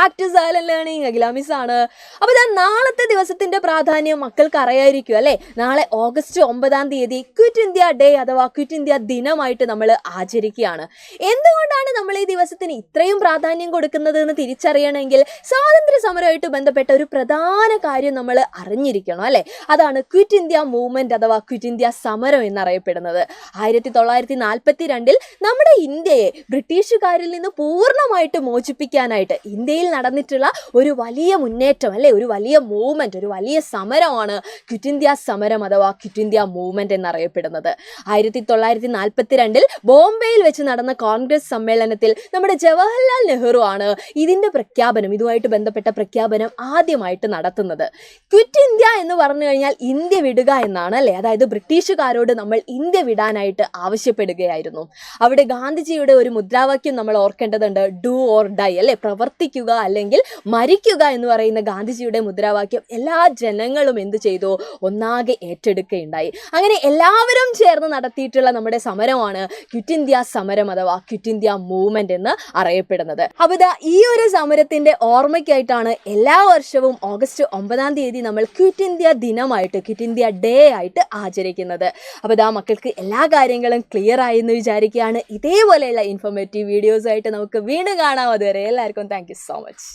Back to silent learning. Akhila miss ആണ്. അപ്പോൾ ഇതാ നാളത്തെ ദിവസത്തിന്റെ പ്രാധാന്യം മക്കൾക്ക് അറിയായിരിക്കും അല്ലേ? നാളെ ഓഗസ്റ്റ് 9 ക്വിറ്റ് ഇന്ത്യ ഡേ അഥവാ ക്വിറ്റ് ഇന്ത്യ ദിനമായിട്ട് നമ്മൾ ആചരിക്കുകയാണ്. എന്തുകൊണ്ടാണ് നമ്മൾ ഈ ദിവസത്തിന് ഇത്രയും പ്രാധാന്യം കൊടുക്കുന്നത് എന്ന് തിരിച്ചറിയണമെങ്കിൽ സ്വാതന്ത്ര്യ സമരമായിട്ട് ബന്ധപ്പെട്ട ഒരു പ്രധാന കാര്യം നമ്മൾ അറിഞ്ഞിരിക്കണം അല്ലേ? അതാണ് ക്വിറ്റ് ഇന്ത്യ മൂവ്മെന്റ് അഥവാ ക്വിറ്റ് ഇന്ത്യ സമരം എന്നറിയപ്പെടുന്നത്. 1942 നമ്മുടെ ഇന്ത്യയെ ബ്രിട്ടീഷുകാരിൽ നിന്ന് പൂർണ്ണമായിട്ട് മോചിപ്പിക്കാനായിട്ട് ഇന്ത്യയിൽ നടന്നിട്ടുള്ള ഒരു വലിയ മുന്നേറ്റം അല്ലേ, ഒരു വലിയ മൂവ്മെന്റ്, ഒരു വലിയ സമരമാണ് ക്വിറ്റ് ഇന്ത്യ സമരം അഥവാ ക്വിറ്റ് ഇന്ത്യ മൂവ്മെന്റ് എന്നറിയപ്പെടുന്നത്. 1942 ബോംബെയിൽ വെച്ച് നടന്ന കോൺഗ്രസ് സമ്മേളനത്തിൽ നമ്മുടെ ജവഹർലാൽ നെഹ്റു ആണ് ഇതുമായിട്ട് ബന്ധപ്പെട്ട പ്രഖ്യാപനം ആദ്യമായിട്ട് നടത്തുന്നത്. ക്വിറ്റ് ഇന്ത്യ എന്ന് പറഞ്ഞു കഴിഞ്ഞാൽ ഇന്ത്യ വിടുക എന്നാണ് അല്ലേ? അതായത് ബ്രിട്ടീഷുകാരോട് നമ്മൾ ഇന്ത്യ വിടാനായിട്ട് ആവശ്യപ്പെടുകയായിരുന്നു. അവിടെ ഗാന്ധിജിയുടെ ഒരു മുദ്രാവാക്യം നമ്മൾ ഓർക്കേണ്ടതുണ്ട്, ഡു ഓർ ഡൈ അല്ലേ, പ്രവർത്തിക്കുക അല്ലെങ്കിൽ മരിക്കുക എന്ന് പറയുന്ന ഗാന്ധിജിയുടെ മുദ്രാവാക്യം എല്ലാ ജനങ്ങളും എന്ത് ചെയ്തു, ഒന്നാകെ ഏറ്റെടുക്കുകയുണ്ടായി. അങ്ങനെ എല്ലാവരും ചേർന്ന് നടത്തിയിട്ടുള്ള നമ്മുടെ സമരമാണ് ക്വിറ്റ് ഇന്ത്യ സമരം അഥവാ ക്വിറ്റ് ഇന്ത്യ മൂവ്മെന്റ് എന്ന് അറിയപ്പെടുന്നത്. അപ്പോൾ ഇതാ ഈ ഒരു സമരത്തിന്റെ ഓർമ്മയ്ക്കായിട്ടാണ് എല്ലാ വർഷവും ഓഗസ്റ്റ് 9 നമ്മൾ ക്വിറ്റ് ഇന്ത്യ ദിനമായിട്ട്, ക്വിറ്റ് ഇന്ത്യ ഡേ ആയിട്ട് ആചരിക്കുന്നത്. അപ്പോൾ ഇതാ മക്കൾക്ക് എല്ലാ കാര്യങ്ങളും ക്ലിയർ ആയി എന്ന് വിചാരിക്കുകയാണ്. ഇതേപോലെയുള്ള ഇൻഫോർമേറ്റീവ് വീഡിയോസ് ആയിട്ട് നമുക്ക് വീണ്ടും കാണാം. അതുവരെ എല്ലാവർക്കും താങ്ക് യു സോ മച്ച്.